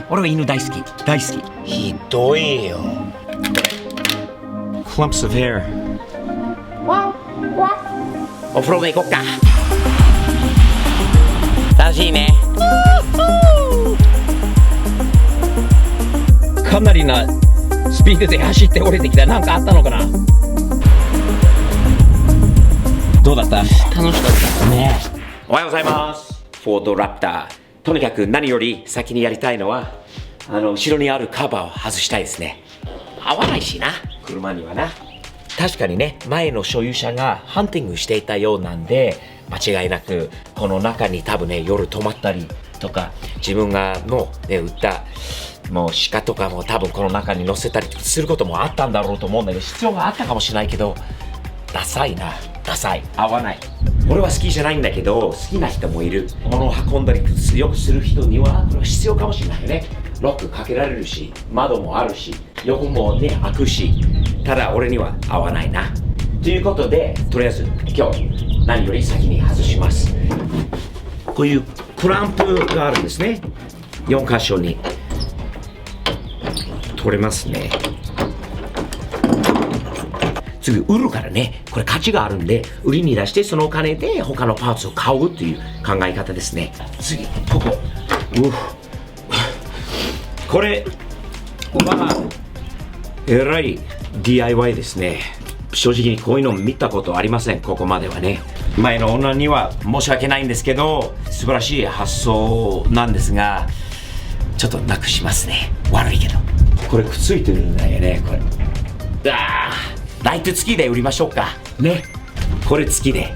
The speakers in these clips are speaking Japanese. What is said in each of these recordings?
俺は犬大好き大好き。ひどいよ。 Clumps of hair。 お風呂で行こっか。楽しいね。かなりなスピードで走って降りてきた。なんかあったのかな。どうだった？楽しかったね。おはようございます。フォードラプター。とにかく何より先にやりたいのは後ろにあるカバーを外したいですね。合わないしな、車にはな。確かにね、前の所有者がハンティングしていたようなんで、間違いなくこの中に多分ね、夜泊まったりとか、自分がの、ね、売ったもう鹿とかも多分この中に乗せたりすることもあったんだろうと思うんだけど、必要があったかもしれないけど、ダサいな、ダサい、合わない。俺は好きじゃないんだけど、好きな人もいる。物を運んだりよくする人にはこれは必要かもしれないよね。ロックかけられるし、窓もあるし、横もね、開くし。ただ俺には合わないな。ということで、とりあえず今日何より先に外します。こういうクランプがあるんですね。4箇所に取れますね。次売るからね、これ価値があるんで、売りに出してそのお金で他のパーツを買うっていう考え方ですね。次、ここ。これはえらい DIY ですね。正直にこういうの見たことありません、ここまではね。前のオーナーには申し訳ないんですけど、素晴らしい発想なんですが、ちょっとなくしますね。悪いけど。これくっついてるんだよね、これ。ライト付きで売りましょうかね。これ付きで。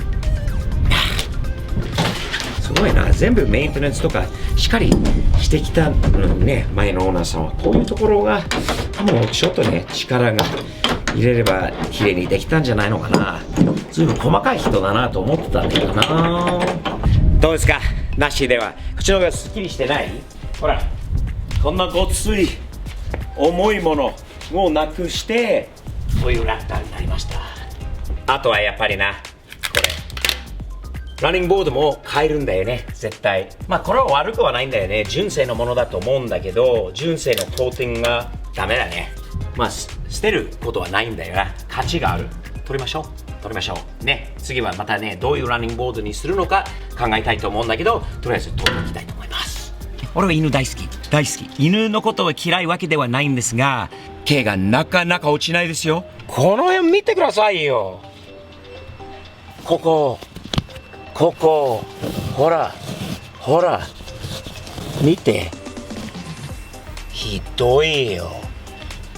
すごいな、全部メンテナンスとかしっかりしてきたね。前のオーナーさんはこういうところがもうちょっとね、力が入れれば綺麗にできたんじゃないのかな。ずいぶん細かい人だなと思ってたんだけどな。どうですか、ナッシーでは。こっちの方がすっきりしてない？ほら、こんなごっつい重いものをなくしてこういうラプターになりました。あとはやっぱりな、これランニングボードも変えるんだよね、絶対。まあこれは悪くはないんだよね。純正のものだと思うんだけど、純正のコーティングがダメだね。まあ捨てることはないんだよな。価値がある。取りましょうね。次はまたね、どういうランニングボードにするのか考えたいと思うんだけど、とりあえず取っておきたいと思います。俺は犬大好き大好き。犬のことは嫌いわけではないんですが、毛がなかなか落ちないですよ。この辺見てくださいよ。ここほら見て、ひどいよ。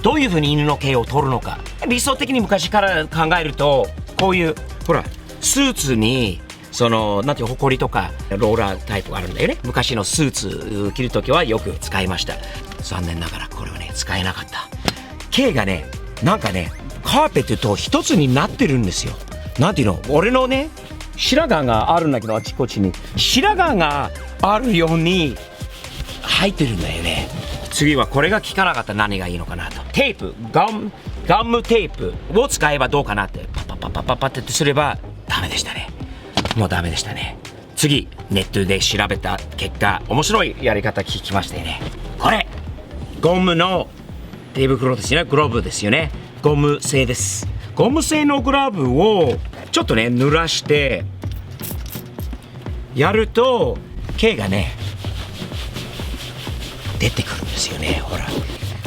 どういうふうに犬の毛を取るのか。理想的に昔から考えると、こういうほらスーツになんていうホコリとかローラータイプがあるんだよね。昔のスーツ着るときはよく使いました。残念ながらこれはね、使えなかった。毛がね、なんかね、カーペットと一つになってるんですよ。なんていうの、俺のね、白髪があるんだけど、あちこちに白髪があるように入ってるんだよね。次はこれが効かなかったら何がいいのかなと。テープ、ガムテープを使えばどうかなって、パッってすればダメでしたね。もうダメでしたね。次、ネットで調べた結果、面白いやり方聞きましたよね。これゴムの手袋ですよね。グローブですよね。ゴム製です。ゴム製のグラブをちょっとね、濡らしてやると毛がね、出てくるんですよね。ほら、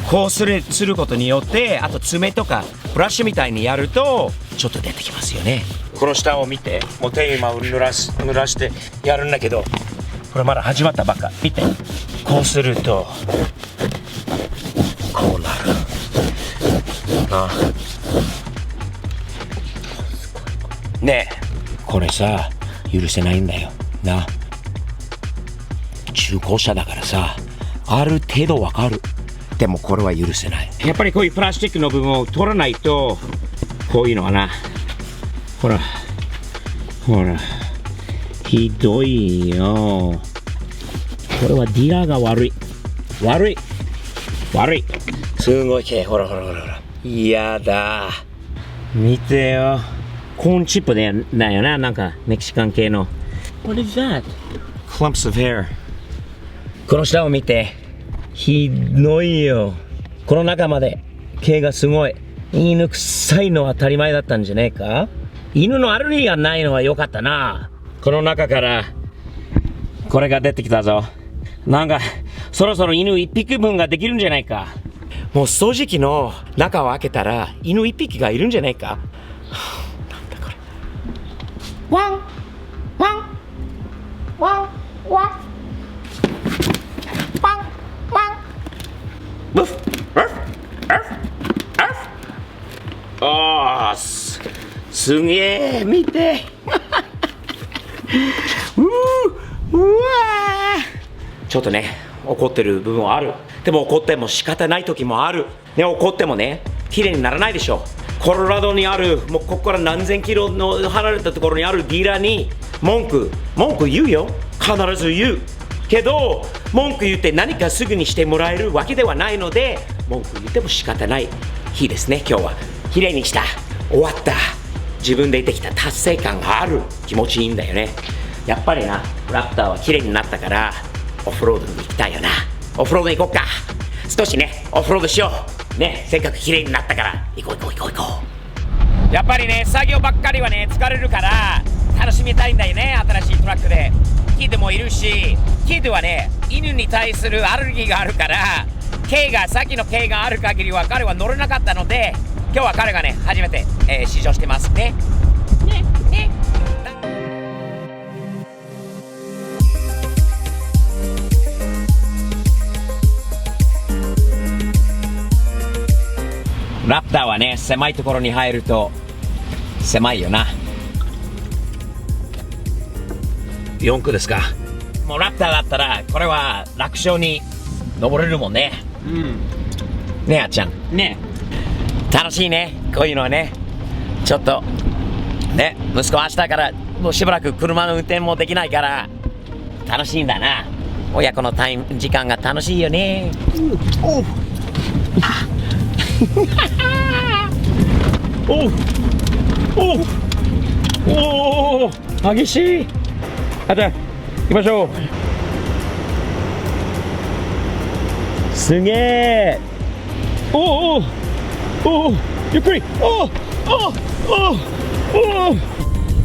こうすることによって、あと爪とかブラシみたいにやるとちょっと出てきますよね。この下を見て、もう手今濡らしてやるんだけど、これまだ始まったばっか。見て、こうするとこうなるな。ねえ、これさ、許せないんだよな。中古車だからさ、ある程度わかる。でもこれは許せない。やっぱりこういうプラスチックの部分を取らないと、こういうのはな、ほらひどいよ。これはディラーが悪い。すごい毛。ほらやだ。見てよ。コーンチップだよな。なんかメキシカン系の。 What is that? Clumps of hair。 この下を見て。ひどいよ。この中まで毛がすごい。犬臭いのは当たり前だったんじゃねえか。犬のアレルギーがないのは良かったな。この中からこれが出てきたぞ。なんかそろそろ犬1匹分ができるんじゃないか。もう掃除機の中を開けたら犬1匹がいるんじゃないか。なんだこれ。ワンワンワンワンワンワンブフブフああ、すげえ見てうわちょっとね怒ってる部分はある。でも怒っても仕方ない時もあるね。怒ってもね綺麗にならないでしょ。コロラドにあるもうここから何千キロの離れたところにあるディーラーに文句言うよ。必ず言うけど文句言って何かすぐにしてもらえるわけではないので、文句言っても仕方ない日ですね。今日は綺麗にした、終わった、自分でできた達成感がある、気持ちいいんだよね。やっぱりな、ラプターは綺麗になったからオフロードに行きたいよな。オフロードに行こうか。少しねオフロードしようね。せっかく綺麗になったから行こう。やっぱりね作業ばっかりはね疲れるから楽しみたいんだよね。新しいトラックでキッドもいるし、キッドはね犬に対するアレルギーがあるからさっきの毛がある限りは彼は乗れなかったので、今日は彼がね初めて、試乗してますね。ラプターはね狭いところに入ると狭いよな。4区ですか。もうラプターだったらこれは楽勝に登れるもんね。ねえあっちゃんね。楽しいねこういうのはね。ちょっとね息子は明日からもうしばらく車の運転もできないから楽しいんだな。親子の時間が楽しいよね。お激しい。あじゃあ行きましょう。すげえ。ゆっくり。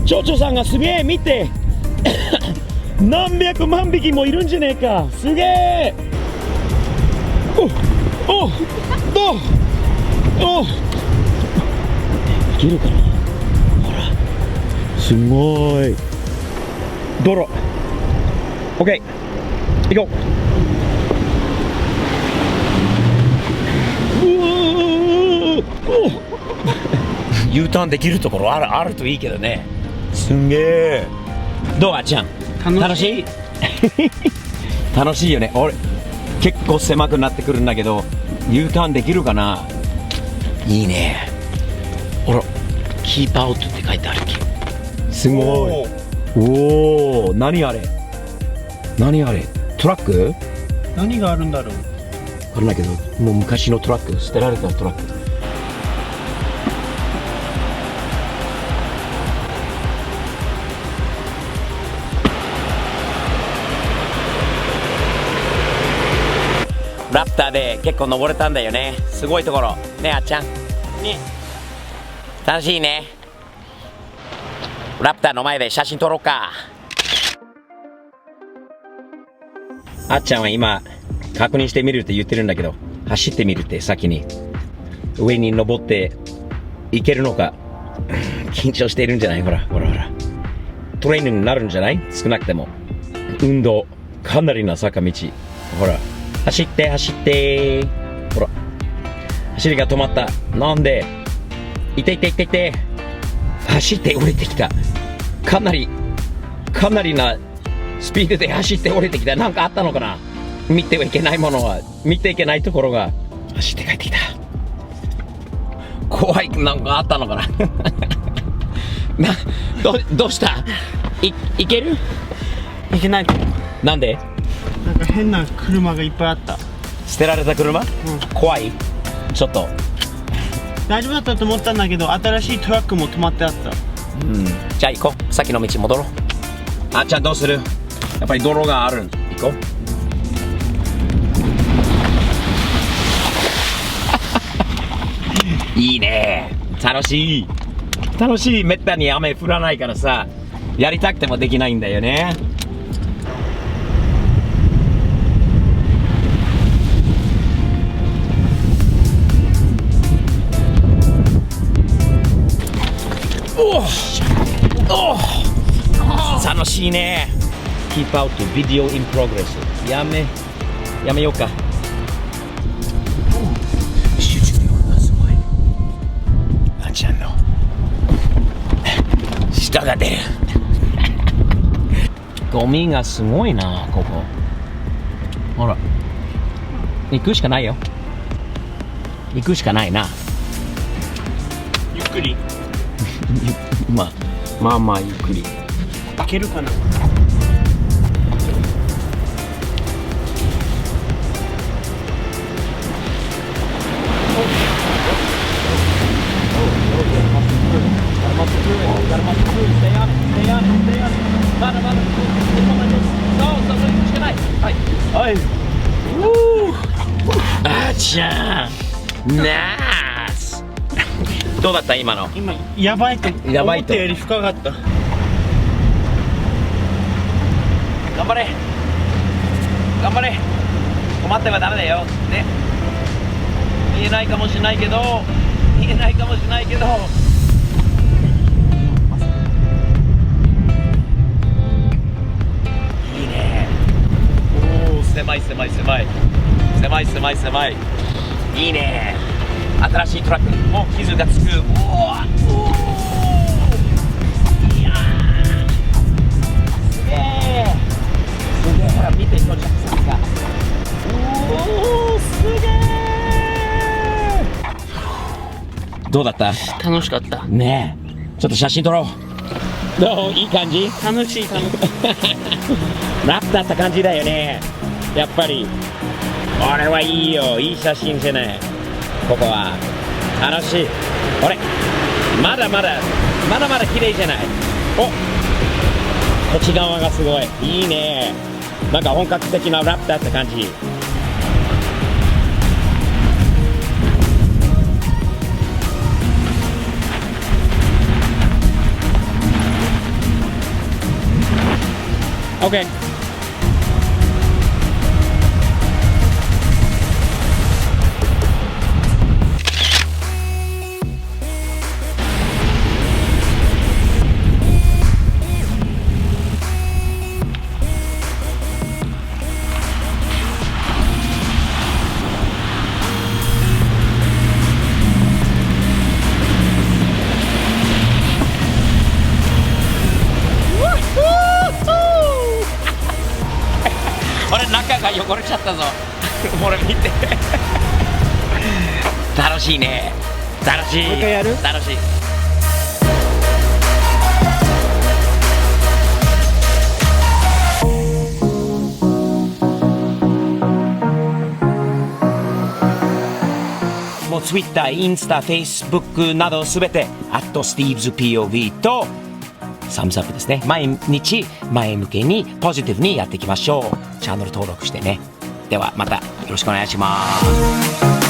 蝶々さんがすげえ見て何百万匹もいるんじゃねえか。すげえ。いけるかな。ほらすごい。道路 OK 行こう。U ターンできるところあるといいけどね。すんげえ。どうあっちゃん楽しい楽しいよね。俺結構狭くなってくるんだけど U ターンできるかな。いいね。ほらキープアウトって書いてあるけ。すごい。何あれトラック。何があるんだろう。分からないけどもう昔のトラック、捨てられたトラック。ラプターで結構登れたんだよね。すごいところねあっちゃんね。楽しいね。ラプターの前で写真撮ろうか。あっちゃんは今確認してみるって言ってるんだけど、走ってみるって先に上に登っていけるのか緊張しているんじゃない。ほらトレーニングになるんじゃない。少なくても運動、かなりな坂道。ほら走ってほら走りが止まった。なんでいて走って降りてきた。かなりなスピードで走って降りてきた。なんかあったのかな。見てはいけないものは見ていけないところが走って帰ってきた。怖い。なんかあったのかなどうした。いける。いけないかも。なんで。なんか変な車がいっぱいあった。捨てられた車、怖い。ちょっと大丈夫だったと思ったんだけど、新しいトラックも止まってあった。じゃあ行こう。先の道戻ろう。あっちゃんどうする。やっぱり道路がある。行こう。いいね。楽しい。楽しい。めったに雨降らないからさ、やりたくてもできないんだよね。おお、楽しいね。Keep out video in progress。やめようか。集中力がすごい。あんちゃんの舌が出る。ゴミがすごいな、ここ。ほら、行くしかないよ。行くしかないな。ゆっくりまあゆっくり。いけるかな。はい。あちゃん、ナイス。どうだった今の？今やばいとやばいと思ったより深かった。頑張れ頑張れ。止まってはダメだよね。見えないかもしれないけど、いいね。おお、狭い。いいね。新しいトラックも傷がつく。いやー、すげえ。ほら見て、到着さんが。すげえ。どうだった？楽しかった。ねえ、ちょっと写真撮ろう。どう？いい感じ？楽しい。ラップだった感じだよね。やっぱりこれはいいよ。いい写真じゃない。ここは楽しい。あれ、まだまだ綺麗じゃない。お、こっち側がすごいいいね。なんか本格的なラップだった感じ。OK。俺中が汚れちゃったぞ。これ見て。楽しいね。楽しい。もう一回やる？楽しい。もう Twitter、インスタ、Facebook などすべて@Steve'sPOV とサムズアップですね。毎日前向けにポジティブにやっていきましょう。チャンネル登録してね。ではまたよろしくお願いします。